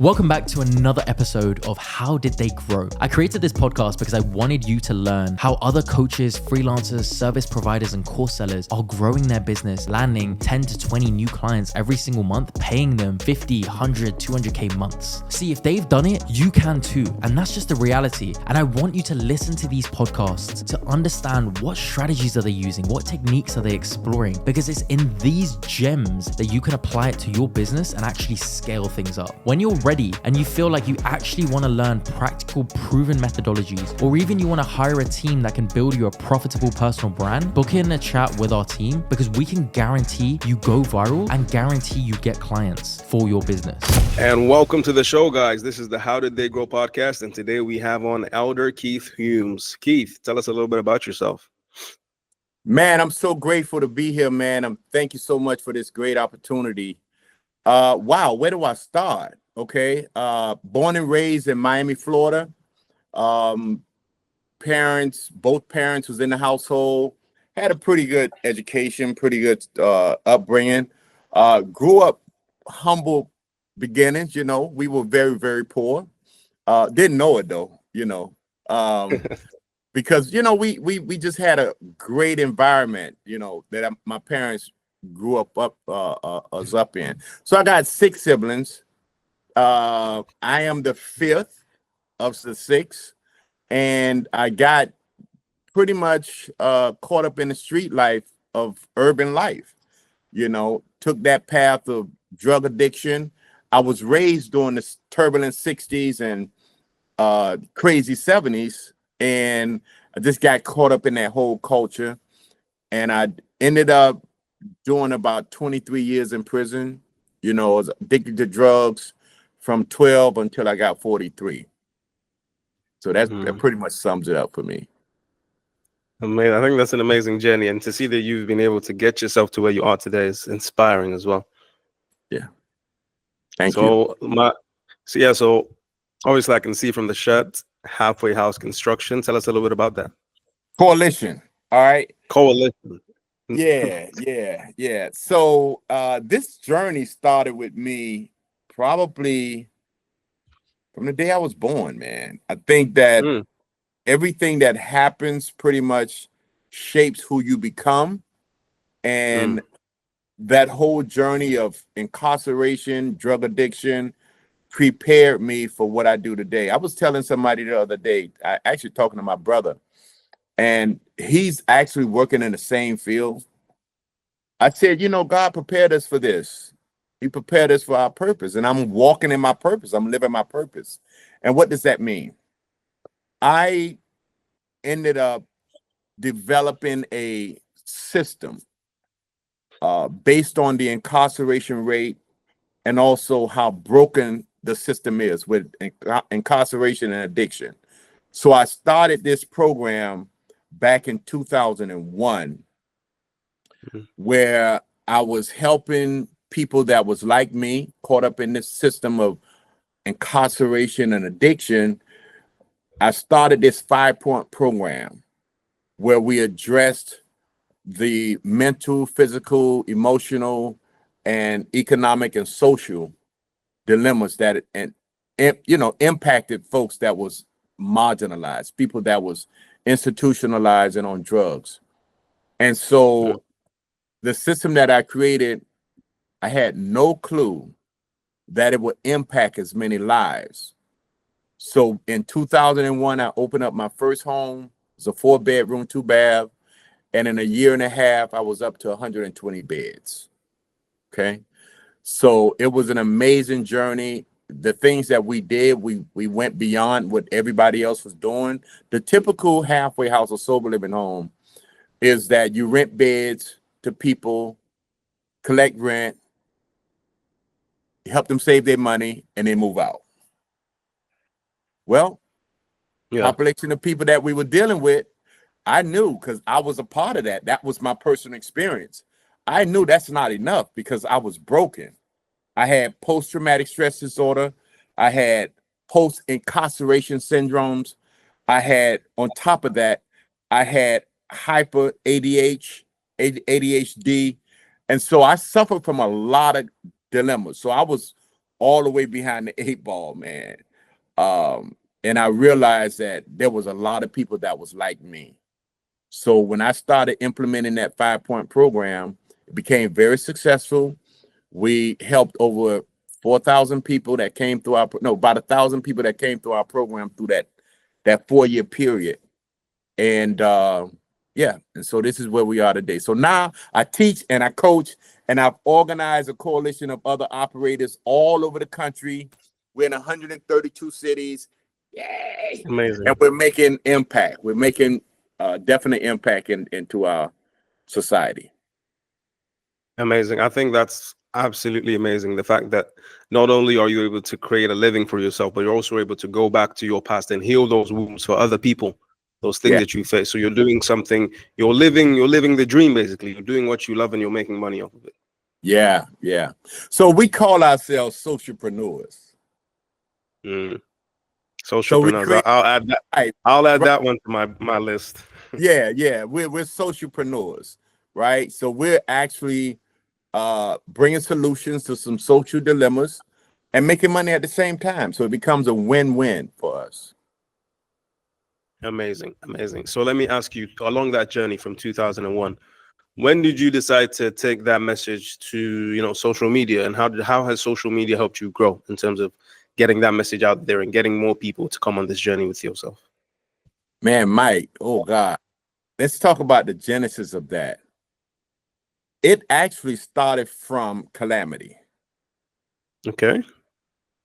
Welcome back to another episode of How Did They Grow? I created this podcast because I wanted you to learn how other coaches, freelancers, service providers, and course sellers are growing their business, landing 10 to 20 new clients every single month, paying them 50, 100, 200K months. See, if they've done it, you can too. And that's just the reality. And I want you to listen to these podcasts to understand what strategies are they using, what techniques are they exploring, because it's in these gems that you can apply it to your business and actually scale things up. When you're ready and you feel like you actually want to learn practical, proven methodologies, or even you want to hire a team that can build you a profitable personal brand, book in a chat with our team because we can guarantee you go viral and guarantee you get clients for your business. And welcome to the show, guys. This is the How Did They Grow podcast. And today we have on Elder Keith Humes. Keith, tell us a little bit about yourself. Man, I'm so grateful to be here, man. Thank you so much for this great opportunity. Wow, where do I start? Okay, born and raised in Miami, Florida. Both parents was in the household, had a pretty good education, pretty good upbringing. Grew up humble beginnings, we were very, very poor. Didn't know it though, because, we just had a great environment, that my parents grew us up in. So I got 6 siblings. I am the 5th of the 6, and I got pretty much caught up in the street life of urban life, took that path of drug addiction. I was raised during the turbulent 60s and crazy 70s, and I just got caught up in that whole culture, and I ended up doing about 23 years in prison. I was addicted to drugs from 12 until I got 43. So that pretty much sums it up for me. Amazing. I think that's an amazing journey. And to see that you've been able to get yourself to where you are today is inspiring as well. Yeah. Thank you. So obviously I can see from the shirt, Halfway House Construction. Tell us a little bit about that. Coalition. All right. Coalition. Yeah. So this journey started with me probably from the day I was born, man. I think that everything that happens pretty much shapes who you become. And that whole journey of incarceration, drug addiction, prepared me for what I do today. I was telling somebody the other day, I actually talking to my brother, and he's actually working in the same field. I said, God prepared us for this. He prepared us for our purpose, and I'm walking in my purpose. I'm living my purpose. And what does that mean? I ended up developing a system based on the incarceration rate and also how broken the system is with incarceration and addiction. So I started this program back in 2001, where I was helping people that was like me, caught up in this system of incarceration and addiction. I started this 5-point program where we addressed the mental, physical, emotional, and economic and social dilemmas that impacted folks that was marginalized, people that was institutionalized and on drugs. And so the system that I created, I had no clue that it would impact as many lives. So in 2001, I opened up my first home. It was a 4-bedroom, 2-bath. And in a year and a half, I was up to 120 beds. Okay. So it was an amazing journey. The things that we did, we went beyond what everybody else was doing. The typical halfway house or sober living home is that you rent beds to people, collect rent, help them save their money, and then move out. Well, population of people that we were dealing with, I knew because I was a part of that. That was my personal experience. I knew that's not enough because I was broken. I had post-traumatic stress disorder. I had post-incarceration syndromes. I had, on top of that, I had hyper ADHD. And so I suffered from a lot of dilemmas. So I was all the way behind the 8 ball, man. And I realized that there was a lot of people that was like me. So when I started implementing that 5-point program, it became very successful. We helped over 4,000 people that came through about 1,000 people that came through our program through that 4-year period. And yeah, and so this is where we are today. So now I teach and I coach, and I've organized a coalition of other operators all over the country. We're in 132 cities. Yay! Amazing. And we're making impact. We're making definite impact into our society. Amazing. I think that's absolutely amazing. The fact that not only are you able to create a living for yourself, but you're also able to go back to your past and heal those wounds for other people, those things that you face. So you're doing something, you're living the dream, basically. You're doing what you love and you're making money off of it. Yeah, yeah. So we call ourselves socialpreneurs. Socialpreneurs. I'll add that. I'll add that one to my list. Yeah. We're socialpreneurs, right? So we're actually bringing solutions to some social dilemmas and making money at the same time. So it becomes a win-win for us. Amazing. So let me ask you, along that journey from 2001, when did you decide to take that message to, social media, and how has social media helped you grow in terms of getting that message out there and getting more people to come on this journey with yourself? Man, Mike, oh God, let's talk about the genesis of that. It actually started from calamity. Okay.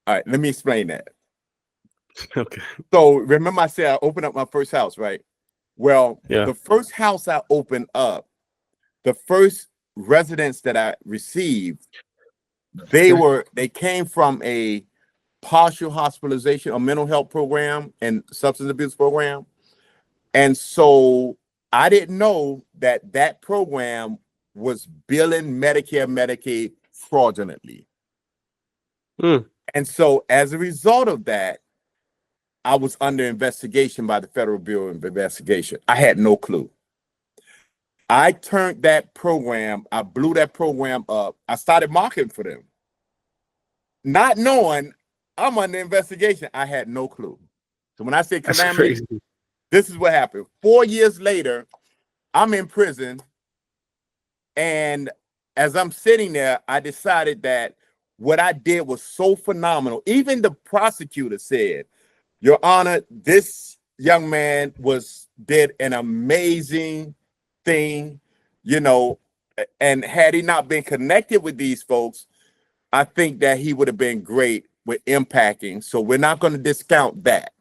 All right, let me explain that. Okay. So remember I said I opened up my first house, right? Well, the first house I opened up, the first residents that I received, they came from a partial hospitalization or mental health program and substance abuse program. And so I didn't know that program was billing Medicare, Medicaid fraudulently. And so as a result of that, I was under investigation by the Federal Bureau of Investigation. I had no clue. I turned that program, I blew that program up. I started marketing for them, not knowing I'm under investigation. I had no clue. So when I say calamity, this is what happened. 4 years later, I'm in prison. And as I'm sitting there, I decided that what I did was so phenomenal. Even the prosecutor said, Your Honor, this young man did an amazing thing, and had he not been connected with these folks, I think that he would have been great with impacting. So we're not going to discount that,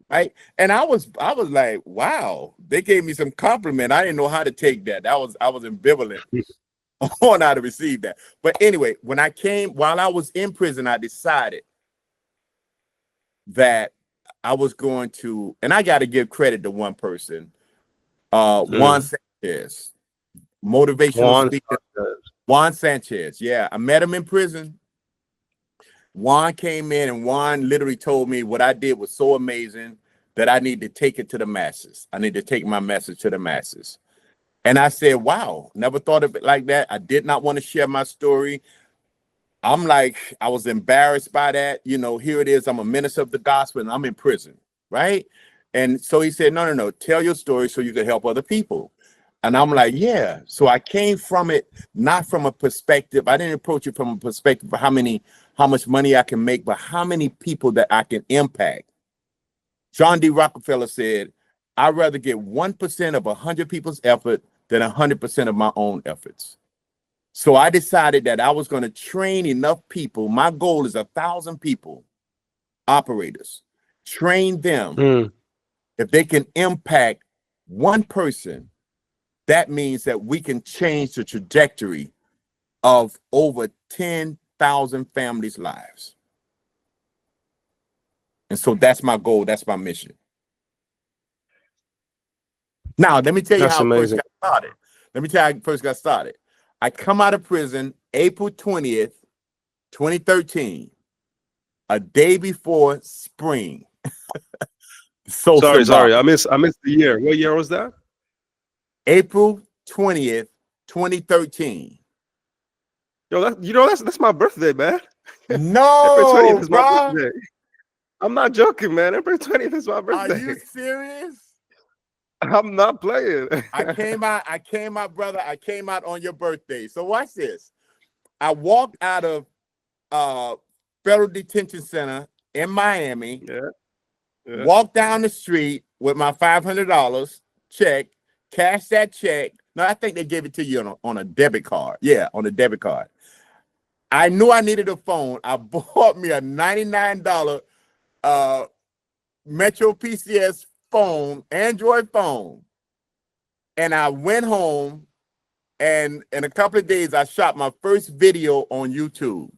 right? And I was like, wow, they gave me some compliment. I didn't know how to take that. I was ambivalent on how to receive that. But anyway, while I was in prison, I decided that I was going to, and I got to give credit to one person, Juan Sanchez, motivational speaker. Juan Sanchez. Yeah, I met him in prison. Juan came in and Juan literally told me what I did was so amazing that I need to take it to the masses. I need to take my message to the masses. And I said, wow, never thought of it like that. I did not want to share my story. I was embarrassed by that. Here it is. I'm a minister of the gospel and I'm in prison, right? And so he said, no, tell your story so you can help other people. And I'm like, yeah. So I came from it, not from a perspective. I didn't approach it from a perspective of how much money I can make, but how many people that I can impact. John D. Rockefeller said, I'd rather get 1% of 100 people's effort than 100% of my own efforts. So I decided that I was going to train enough people. My goal is 1,000 people, operators, train them. If they can impact one person, that means that we can change the trajectory of over 10,000 families' lives. And so that's my goal. That's my mission. Now, let me tell you how I first got started. I come out of prison April 20th, 2013, a day before spring. Sorry, I missed the year. What year was that? April 20th, 2013. Yo, that's my birthday, man. April 20th No, is my bro. birthday. I'm not joking, man. April 20th is my Are birthday. you serious? I'm not playing. I came out, brother. I came out on your birthday. So watch this. I walked out of federal detention center in Miami, Yeah. walked down the street with my $500 check, cashed that check. No, I think they gave it to you on a debit card. Yeah, on a debit card. I knew I needed a phone. I bought me a $99 Metro PCS phone, Android phone. And I went home, and in a couple of days, I shot my first video on YouTube.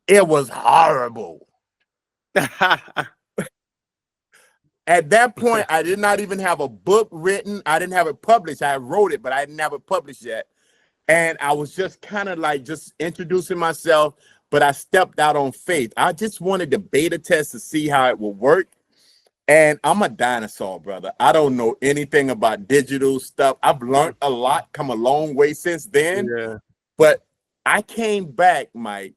It was horrible. At that point, I did not even have a book written. I didn't have it published. I wrote it, but I didn't have it published yet. And I was just kind of like just introducing myself, but I stepped out on faith. I just wanted to beta test to see how it would work. And I'm a dinosaur, brother. I don't know anything about digital stuff. I've learned a lot, come a long way since then. Yeah. But I came back, Mike,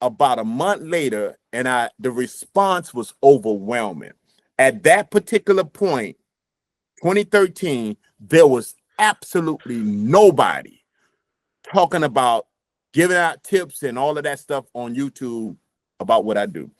about a month later, and the response was overwhelming. At that particular point, 2013, there was absolutely nobody talking about giving out tips and all of that stuff on YouTube about what I do.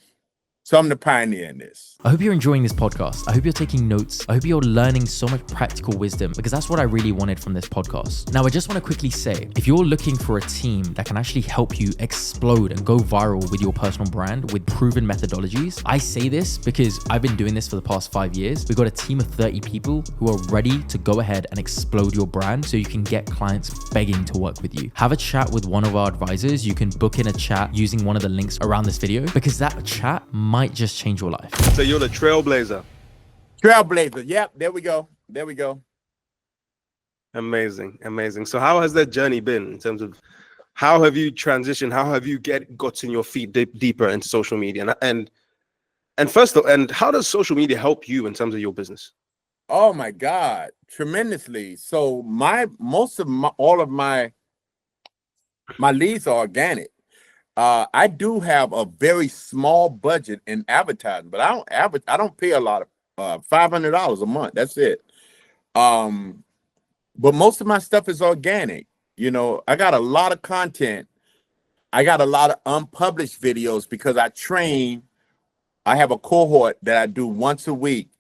So I'm the pioneer in this. I hope you're enjoying this podcast. I hope you're taking notes. I hope you're learning so much practical wisdom, because that's what I really wanted from this podcast. Now, I just want to quickly say, if you're looking for a team that can actually help you explode and go viral with your personal brand with proven methodologies, I say this because I've been doing this for the past 5 years. We've got a team of 30 people who are ready to go ahead and explode your brand so you can get clients begging to work with you. Have a chat with one of our advisors. You can book in a chat using one of the links around this video, because that chat might just change your life. So you're the trailblazer. Trailblazer. Yep. There we go. There we go. Amazing. Amazing. So how has that journey been in terms of how have you transitioned? How have you gotten your feet deeper into social media? And first of all, and how does social media help you in terms of your business? Oh my God, tremendously. So all of my leads are organic. I do have a very small budget in advertising, but I don't pay a lot of $500 a month. That's it. But most of my stuff is organic. You know, I got a lot of content. I got a lot of unpublished videos because I have a cohort that I do once a week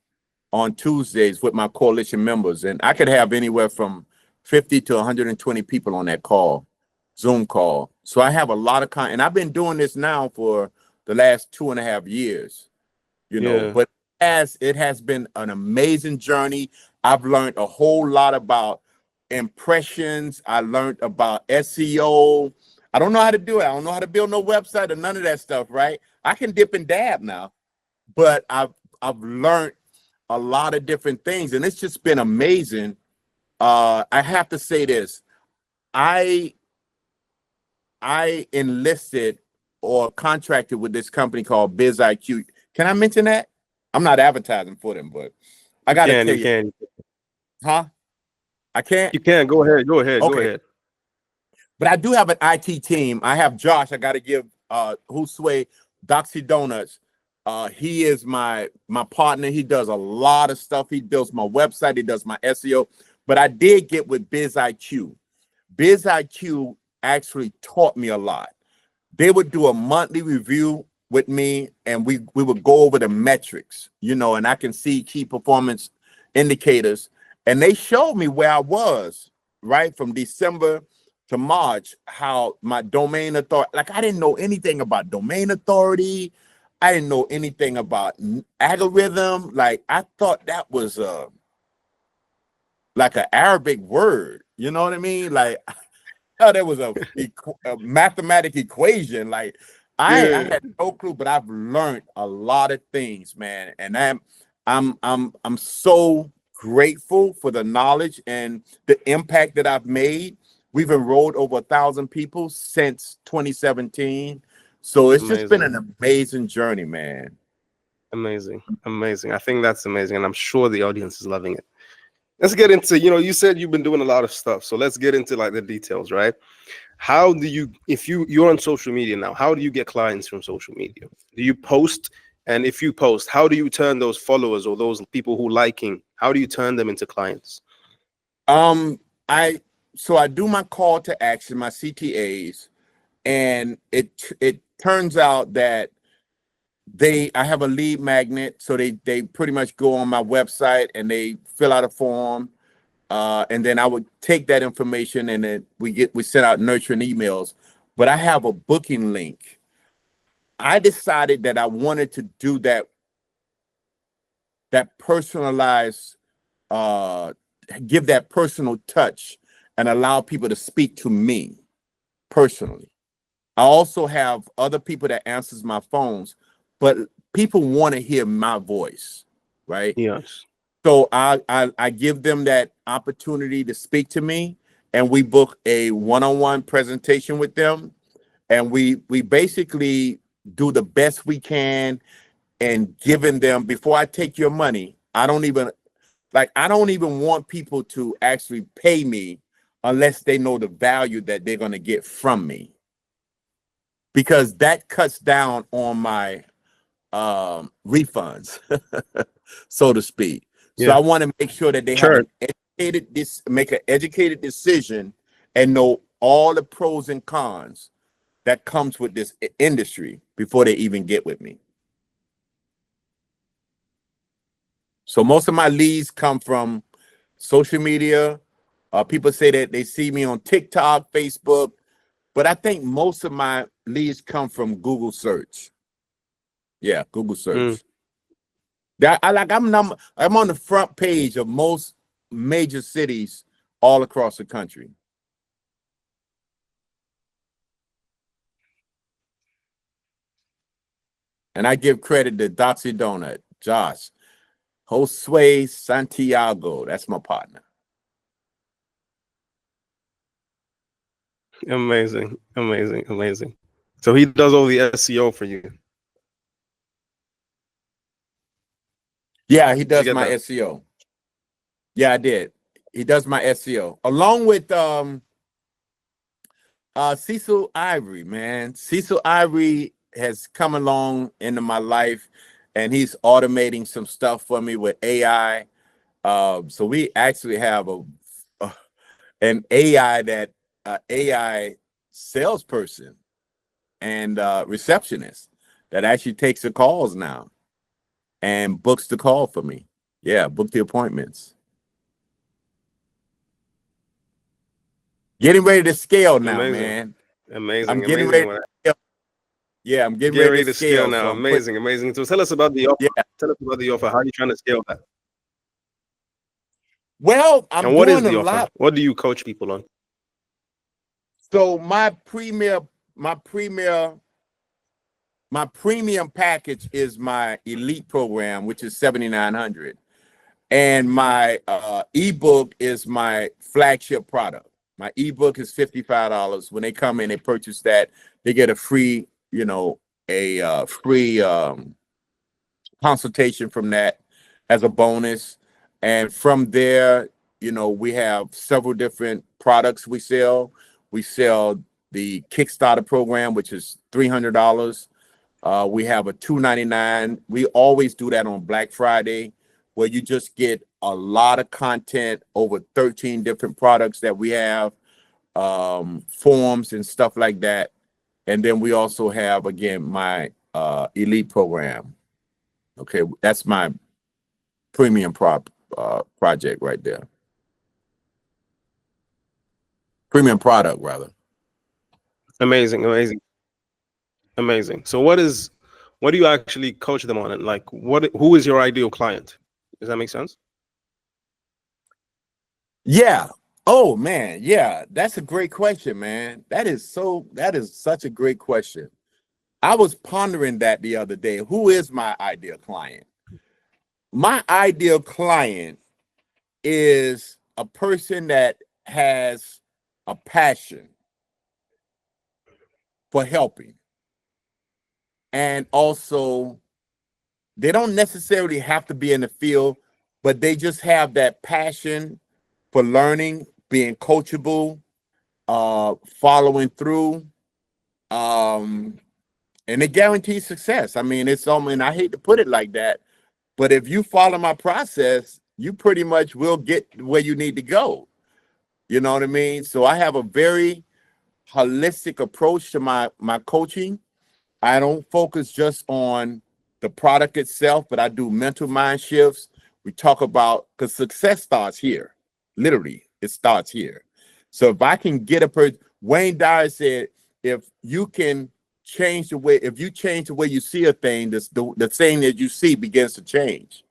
on Tuesdays with my coalition members. And I could have anywhere from 50 to 120 people on that Zoom call. So I have a lot of content, and I've been doing this now for the last 2.5 years, you know, but it has been an amazing journey. I've learned a whole lot about impressions. I learned about SEO. I don't know how to do it. I don't know how to build no website or none of that stuff, right? I can dip and dab now, but I've learned a lot of different things, and it's just been amazing. I have to say this. I enlisted or contracted with this company called BizIQ. Can I mention that? I'm not advertising for them, but I got to tell you. Can. Huh? I can't? You can. Go ahead. Okay. Go ahead. But I do have an IT team. I have Josh. I got to give Josue Doxy Donuts. He is my partner. He does a lot of stuff. He builds my website. He does my SEO. But I did get with BizIQ. BizIQ actually taught me a lot. They would do a monthly review with me, and we would go over the metrics, you know, and I can see key performance indicators. And they showed me where I was, right, from December to March, how my domain authority, like I didn't know anything about domain authority. I didn't know anything about algorithm. Like I thought that was like an Arabic word, you know what I mean? Like oh, there was a mathematical equation. Like I had no clue, but I've learned a lot of things, man. And I'm so grateful for the knowledge and the impact that I've made. We've enrolled over 1,000 people since 2017. So it's just been an amazing journey, man. Amazing. I think that's amazing, and I'm sure the audience is loving it. let's get into, you said you've been doing a lot of stuff. So let's get into like the details, right? How do you, if you're on social media now, how do you get clients from social media? Do you post? And if you post, how do you turn those followers or those people who liking, how do you turn them into clients? I do my call to action, my CTAs, and it turns out that I have a lead magnet, so they pretty much go on my website and they fill out a form, and then I would take that information and then we send out nurturing emails. But I have a booking link. I decided that I wanted to do that personalized, give that personal touch and allow people to speak to me personally. I also have other people that answers my phones, but people want to hear my voice, right? Yes. So I give them that opportunity to speak to me, and we book a one-on-one presentation with them, and we basically do the best we can, and giving them, before I take your money, I don't even want people to actually pay me unless they know the value that they're going to get from me, because that cuts down on my refunds, so to speak. So I want to make sure that they have make an educated decision and know all the pros and cons that comes with this industry before they even get with me. So most of my leads come from social media. People say that they see me on TikTok, Facebook, but I think most of my leads come from Google search. Yeah, Google search. I'm on the front page of most major cities all across the country. And I give credit to Doxy Donut, Josh, Josue Santiago. That's my partner. Amazing, amazing, amazing. So he does all the SEO for you. Yeah, he does my SEO. Yeah, I did. He does my SEO along with Cecil Ivory, man. Cecil Ivory has come along into my life, and he's automating some stuff for me with AI. So we actually have an AI salesperson and receptionist that actually takes the calls now and books the call for me. Yeah, book the appointments. Getting ready to scale now, man. Amazing. I'm getting ready to scale. Yeah, I'm getting ready to scale now. So amazing. So tell us about the offer. Yeah. Tell us about the offer. How are you trying to scale that? Well, I'm what doing is the a offer? lot. What do you coach people on? So my premium package is my elite program, which is $7,900, and my ebook is my flagship product. My ebook is $55. When they come in, they purchase that, they get a free, free consultation from that as a bonus. And from there, we have several different products we sell. We sell the Kickstarter program, which is $300. We have a $299. We always do that on Black Friday, where you just get a lot of content over 13 different products that we have, forms and stuff like that. And then we also have, again, my elite program. Okay, that's my premium project right there. Premium product, rather. Amazing. So what do you actually coach them on? And like, who is your ideal client? Does that make sense? Yeah. Oh man, yeah. That's a great question, man. That is such a great question. I was pondering that the other day. Who is my ideal client? My ideal client is a person that has a passion for helping. And also, they don't necessarily have to be in the field, but they just have that passion for learning, being coachable, following through, and it guarantees success. I mean, it's something, I hate to put it like that, but if you follow my process, you pretty much will get where you need to go. You know what I mean? So I have a very holistic approach to my coaching. I don't focus just on the product itself, but I do mental mind shifts. We talk about, because success starts here. Literally, it starts here. So if I can get a person, Wayne Dyer said, if you can change the way, if you change the way you see a thing, the thing that you see begins to change.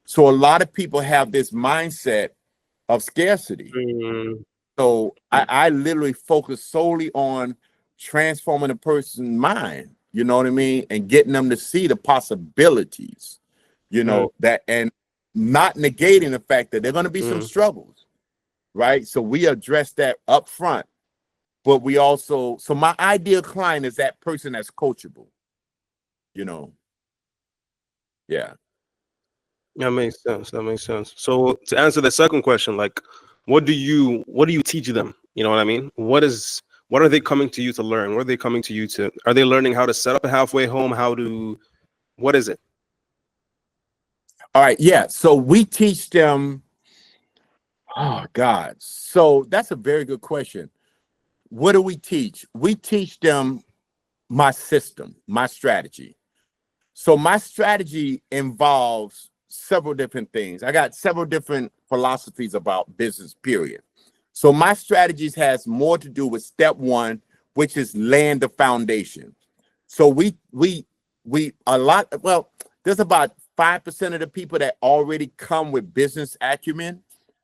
So a lot of people have this mindset of scarcity. So I literally focus solely on transforming a person's mind, you know what I mean? And getting them to see the possibilities, you know, that, and not negating the fact that there are going to be some struggles, right? So we address that up front, but we also, so my ideal client is that person that's coachable, you know? Yeah. That makes sense. That makes sense. So to answer the second question, like, what do you teach them? You know what I mean? What are they coming to you to learn? What are they coming to you to? Are they learning how to set up a halfway home? What is it? All right. Yeah. So we teach them. Oh God. So that's a very good question. What do we teach? We teach them my system, my strategy. So my strategy involves several different things. I got several different philosophies about business, period. So my strategies has more to do with step one, which is laying the foundation. So there's about 5% of the people that already come with business acumen.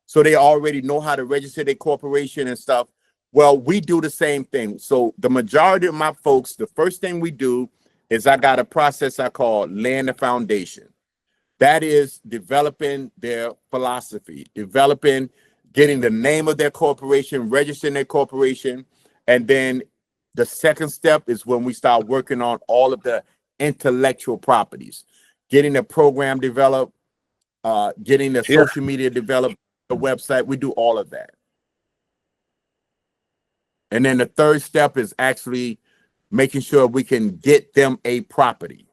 So they already know how to register their corporation and stuff. Well, we do the same thing. So the majority of my folks, the first thing we do is I got a process I call laying the foundation. That is developing their philosophy, getting the name of their corporation, registering their corporation. And then the second step is when we start working on all of the intellectual properties, getting the program developed, getting the social media developed, the website. We do all of that. And then the third step is actually making sure we can get them a property.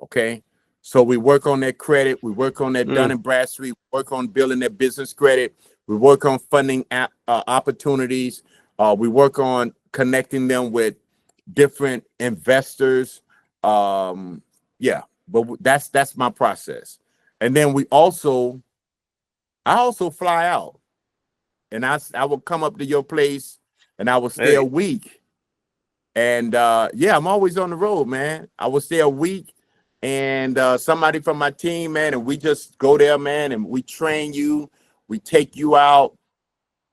Okay. So we work on their credit. We work on their Dun & Bradstreet. We work on building their business credit. We work on funding opportunities. We work on connecting them with different investors. Yeah, but that's my process. And then I also fly out, and I will come up to your place, and I will stay a week. And yeah, I'm always on the road, man. I will stay a week, and somebody from my team, man, and we just go there, man, and we train you. We take you out,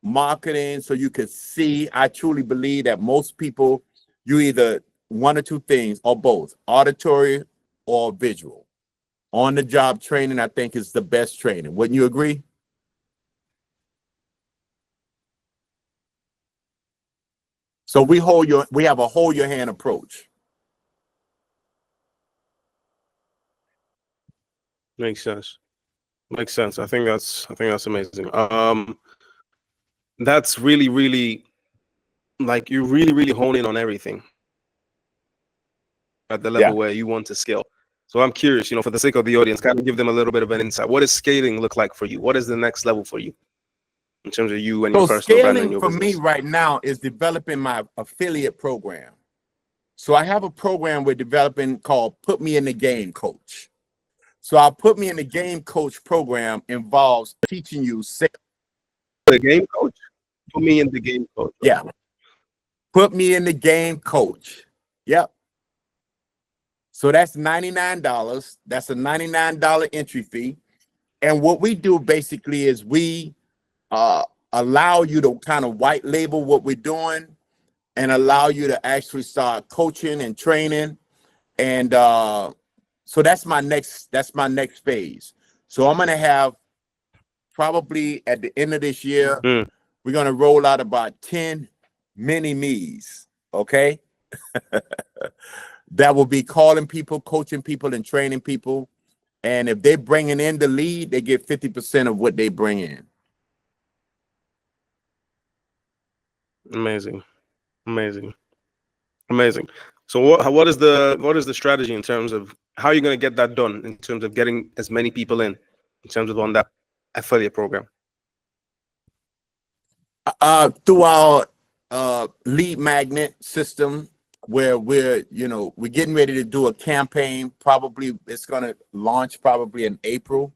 marketing, so you can see. I truly believe that most people, you either one or two things or both, auditory or visual. On the job training, I think, is the best training. Wouldn't you agree? So we have a hold your hand approach. Makes sense. Makes sense. I think that's amazing. That's really, really, like, you really, really hone in on everything at the level where you want to scale. So I'm curious, for the sake of the audience, kind of give them a little bit of an insight. What does scaling look like for you? What is the next level for you in terms of you and your personal brand and your business? Scaling for me right now is developing my affiliate program. So I have a program we're developing called Put Me in the Game Coach. So our Put Me in the Game Coach program involves teaching you sales. The game coach? Put me in the game coach. Yeah. Put Me in the Game Coach. Yep. So that's $99. That's a $99 entry fee. And what we do basically is we allow you to kind of white label what we're doing and allow you to actually start coaching and training. And so that's my next phase. So I'm going to have, probably at the end of this year, we're going to roll out about 10 mini me's. Okay. That will be calling people, coaching people, and training people. And if they're bringing in the lead, they get 50% of what they bring in. Amazing, amazing, amazing. So what is the strategy in terms of how you're going to get that done, in terms of getting as many people in terms of on that affiliate program? Through our lead magnet system, where we're getting ready to do a campaign. Probably it's going to launch probably in April,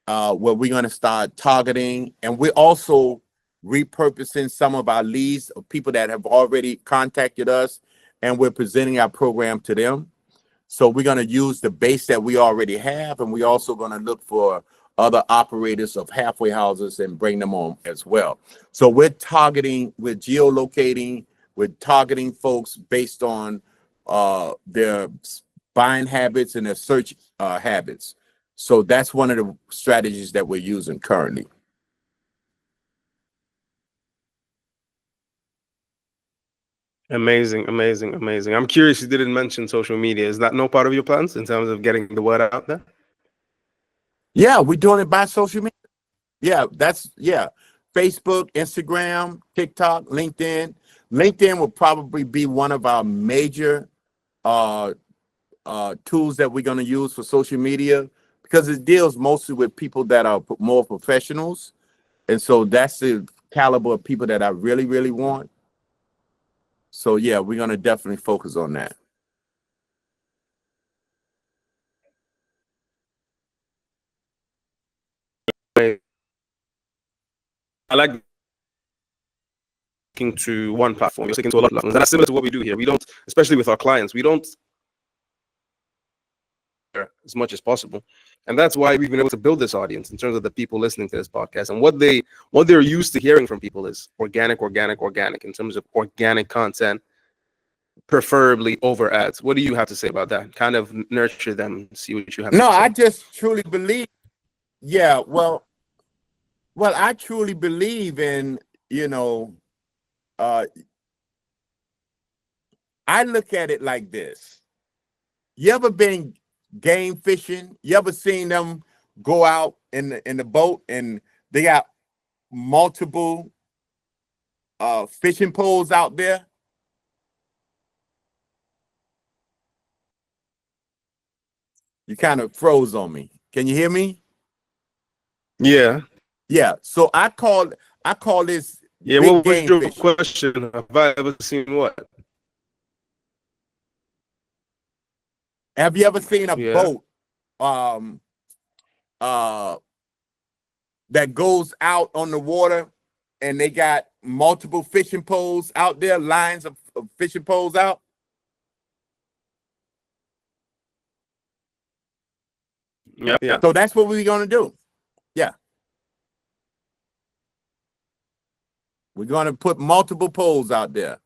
where we're going to start targeting, and we're also repurposing some of our leads of people that have already contacted us, and we're presenting our program to them. So we're going to use the base that we already have, and we're also going to look for other operators of halfway houses and bring them on as well. So we're geolocating, we're targeting folks based on their buying habits and their search habits. So that's one of the strategies that we're using currently. Amazing, amazing, amazing. I'm curious, you didn't mention social media. Is that no part of your plans in terms of getting the word out there? Yeah, we're doing it by social media. Yeah, Facebook, Instagram, TikTok, LinkedIn. LinkedIn will probably be one of our major tools that we're going to use for social media, because it deals mostly with people that are more professionals. And so that's the caliber of people that I really, really want. So yeah, we're going to definitely focus on that. I like sticking to one platform. You're sticking to a lot of platforms. And that's similar to what we do here. We don't, especially with our clients, we don't as much as possible. And that's why we've been able to build this audience in terms of the people listening to this podcast. And what they're used to hearing from people is organic in terms of organic content, preferably over ads. What do you have to say about that? Kind of nurture them, see what you have to say. I just truly believe, I truly believe in, I look at it like this. You ever been game fishing? You ever seen them go out in the boat and they got multiple fishing poles out there? You kind of froze on me. Can you hear me? Yeah. Yeah. So I call this. Yeah. What was your question? Have I ever seen what? Have you ever seen a boat that goes out on the water and they got multiple fishing poles out there, lines of fishing poles out? Yeah. So that's what we're going to do. Yeah. We're going to put multiple poles out there.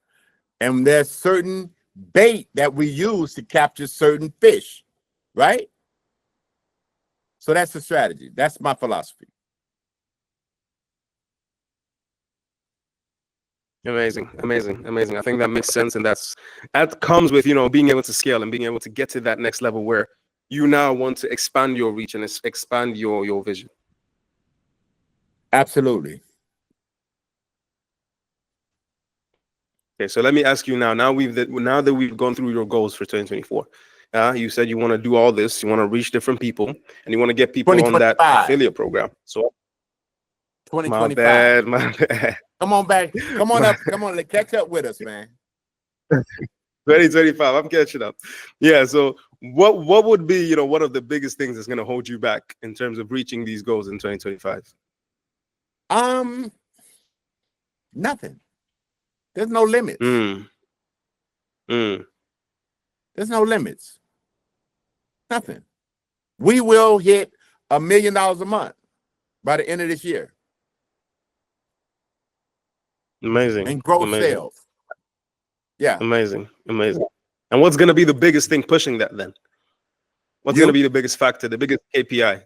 And there's certain bait that we use to capture certain fish, right? So that's the strategy. That's my philosophy. Amazing. I think that makes sense. And that comes with, being able to scale and being able to get to that next level where you now want to expand your reach and expand your vision. Absolutely. Okay, so let me ask you now. Now that we've gone through your goals for 2024, you said you want to do all this. You want to reach different people, and you want to get people on that affiliate program. So 2025. My bad. Come on back. Come on up. Come on, catch up with us, man. 2025. I'm catching up. Yeah. So what would be, one of the biggest things that's going to hold you back in terms of reaching these goals in 2025? Nothing. There's no limits. There's no limits. Nothing. We will hit $1 million a month by the end of this year. Amazing. And grow sales. Yeah. Amazing. And what's going to be the biggest thing pushing that then? What's going to be the biggest factor, the biggest KPI?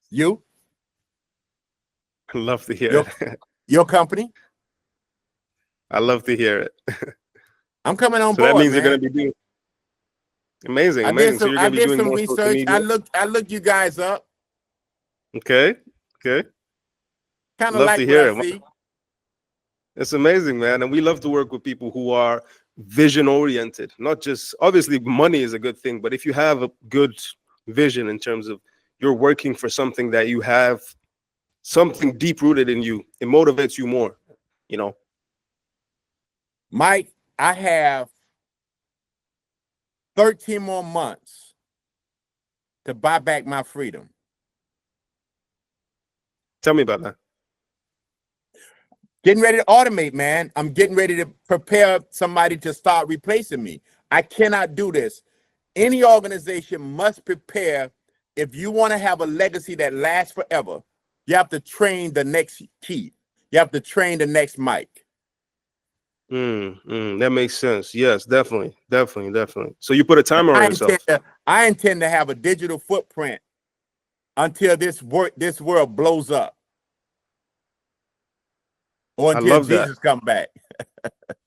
You. I love to hear it. Your company. I love to hear it. I'm coming on so board. That means man. You're going to be doing. Amazing, amazing. So you're I gonna be did doing some more social research. media. I looked you guys up. Okay, okay. Kind of Love like to what hear I it. see. It's amazing, man. And we love to work with people who are vision oriented. Not just, obviously, money is a good thing, but if you have a good vision in terms of you're working for something that you have something deep rooted in you, it motivates you more, you know. Mike, I have 13 more months to buy back my freedom. Tell me about that. Getting ready to automate, man. I'm getting ready to prepare somebody to start replacing me. I cannot do this. Any organization must prepare. If you want to have a legacy that lasts forever, you have to train the next Keith. You have to train the next Mike. That makes sense. Yes, definitely, definitely, definitely. So you put a timer on yourself. I intend to have a digital footprint until this world blows up, or until Jesus come back.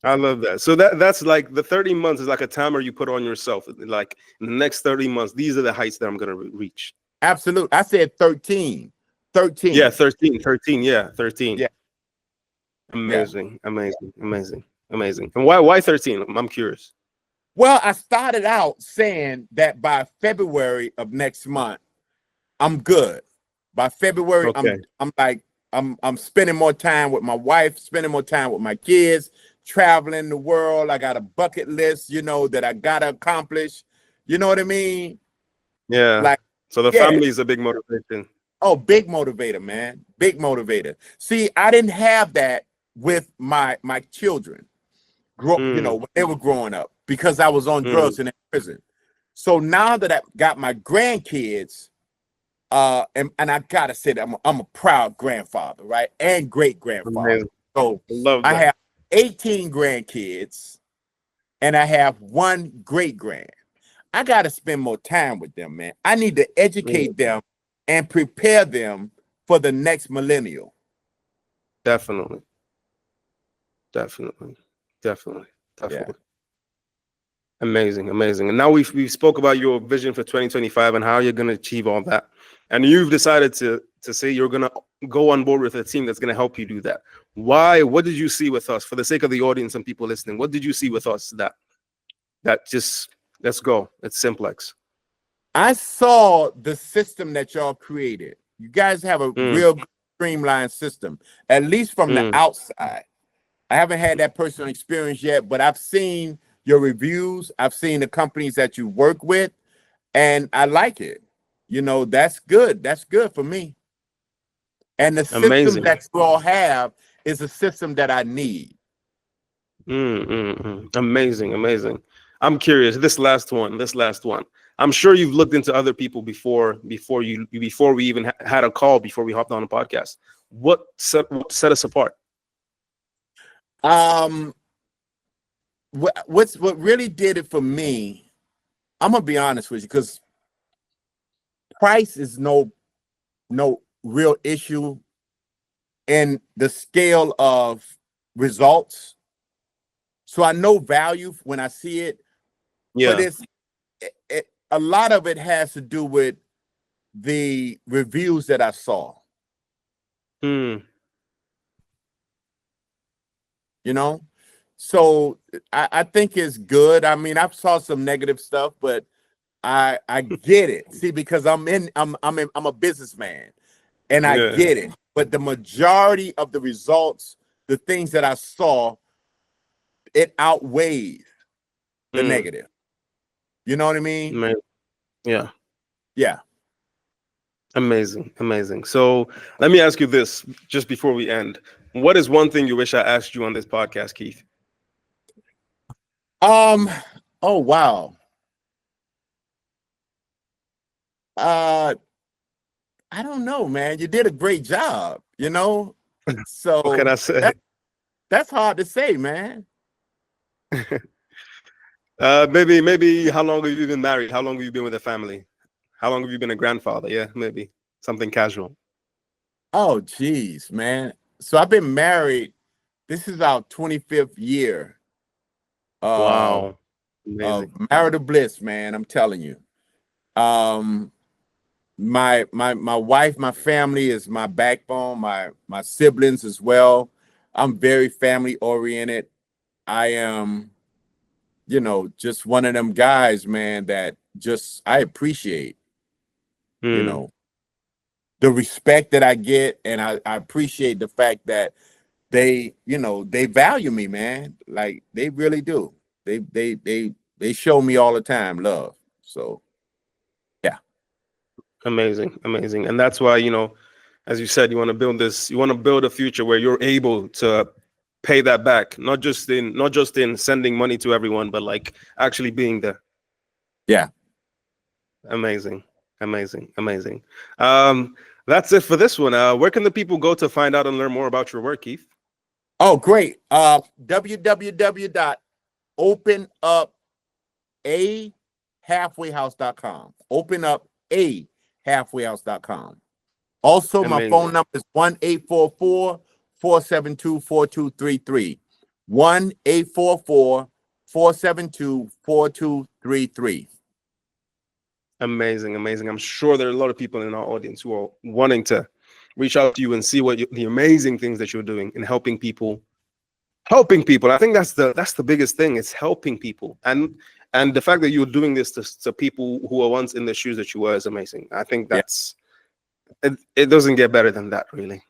I love that. So that's like the 30 months is like a timer you put on yourself. Like in the next 30 months, these are the heights that I'm going to reach. Absolutely. I said 13. 13. Yeah, 13. Yeah, 13. Yeah. Amazing, amazing, amazing, amazing. And why 13? I'm curious. Well, I started out saying that by February of next month, I'm good. By February, Okay. I'm spending more time with my wife, spending more time with my kids, traveling the world. I got a bucket list, that I gotta accomplish. You know what I mean? Yeah. Like, so the family is a big motivation. Oh, big motivator, man. Big motivator. See, I didn't have that with my children. When they were growing up, because I was on drugs and in prison. So now that I got my grandkids, and I gotta say that I'm a proud grandfather, right? And great grandfather. Amazing. So I have 18 grandkids and I have one great grand. I gotta spend more time with them, man. I need to educate them and prepare them for the next millennial. Definitely. Yeah. Amazing. And now we spoke about your vision for 2025 and how you're going to achieve all that. And you've decided to say you're going to go on board with a team that's going to help you do that. Why? What did you see with us? For the sake of the audience and people listening, what did you see with us that just, let's go. It's Simplex. I saw the system that y'all created. You guys have a real streamlined system, at least from the outside. I haven't had that personal experience yet, but I've seen your reviews. I've seen the companies that you work with, and I like it. That's good. That's good for me. And the system that you all have is a system that I need. Amazing. I'm curious. This last one. I'm sure you've looked into other people before we even had a call, before we hopped on a podcast. What set us apart? What really did it for me, I'm gonna be honest with you, because price is no real issue in the scale of results. So I know value when I see it. Yeah. But a lot of it has to do with the reviews that I saw. So I think it's good. I mean, I saw some negative stuff, but I get it. See, because I'm a businessman, and I get it. But the majority of the results, the things that I saw, it outweighs the negative. You know what I mean? Yeah. Amazing. So let me ask you this, just before we end. What is one thing you wish I asked you on this podcast, Keith? Oh, wow. I don't know, man. You did a great job, So what can I say? That's hard to say, man. Maybe how long have you been married? How long have you been with a family? How long have you been a grandfather? Yeah, maybe something casual. Oh, geez, man. So I've been married. This is our 25th year. Wow. Amazing. marital bliss, man. I'm telling you. My wife, my family is my backbone, my siblings as well. I'm very family oriented. I am, just one of them guys, man, that just I appreciate, the respect that I get, and I appreciate the fact that they value me, man. Like they really do. They show me all the time love. So yeah. Amazing. And that's why, as you said, you want to build a future where you're able to pay that back, not just in sending money to everyone, but like actually being there. Yeah. Amazing. That's it for this one. Where can the people go to find out and learn more about your work, Keith? Oh, great. www.openupAhalfwayhouse.com. openupAhalfwayhouse.com. Also, my phone number is 1-844-472-4233. 1-844-472-4233. Amazing. I'm sure there are a lot of people in our audience who are wanting to reach out to you and see the amazing things that you're doing in helping people. I think that's the biggest thing. It's helping people, and the fact that you're doing this to people who are once in the shoes that you were is amazing. I think it doesn't get better than that, really.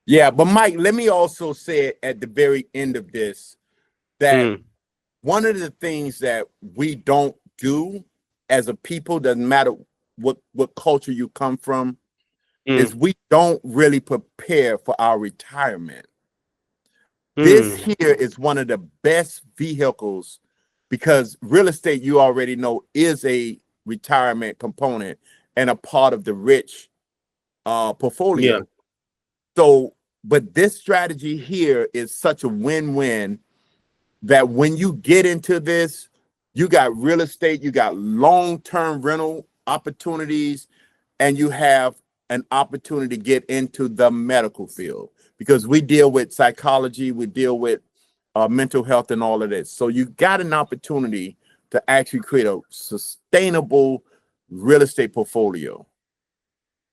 Yeah, but Mike, let me also say at the very end of this that one of the things that we don't do as a people, doesn't matter what culture you come from, is we don't really prepare for our retirement. This here is one of the best vehicles, because real estate, you already know, is a retirement component and a part of the rich portfolio. Yeah. So, but this strategy here is such a win-win that when you get into this, you got real estate, you got long-term rental opportunities, and you have an opportunity to get into the medical field, because we deal with psychology, we deal with mental health and all of this. So you got an opportunity to actually create a sustainable real estate portfolio.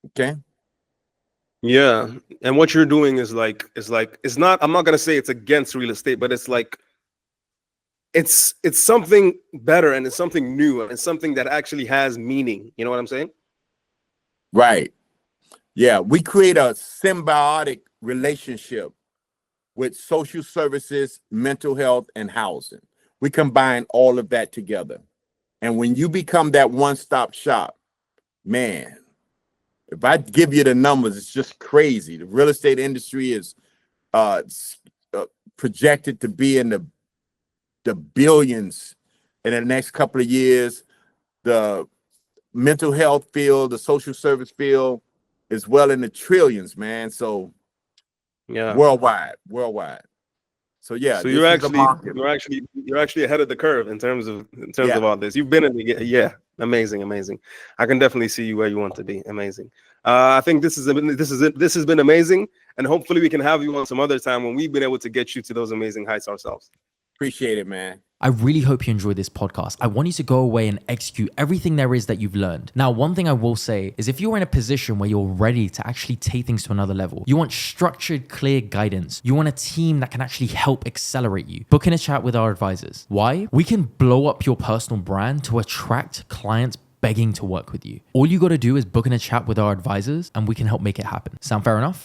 Okay. Yeah. And what you're doing is it's not, I'm not going to say it's against real estate, but it's like, it's something better, and it's something new, and it's something that actually has meaning. You know what I'm saying? Right. Yeah. We create a symbiotic relationship with social services, mental health, and housing. We combine all of that together. And when you become that one-stop shop, man, if I give you the numbers, it's just crazy. The real estate industry is projected to be in the billions in the next couple of years. The mental health field, the social service field is well in the trillions, man. So yeah, worldwide. So yeah, so you're actually ahead of the curve in terms of all this. You've been in the amazing. I can definitely see you where you want to be. Amazing. I think this has been amazing, and hopefully we can have you on some other time when we've been able to get you to those amazing heights ourselves. Appreciate it, man. I really hope you enjoyed this podcast. I want you to go away and execute everything there is that you've learned. Now, one thing I will say is if you're in a position where you're ready to actually take things to another level, you want structured, clear guidance, you want a team that can actually help accelerate you, book in a chat with our advisors. Why? We can blow up your personal brand to attract clients begging to work with you. All you got to do is book in a chat with our advisors, and we can help make it happen. Sound fair enough?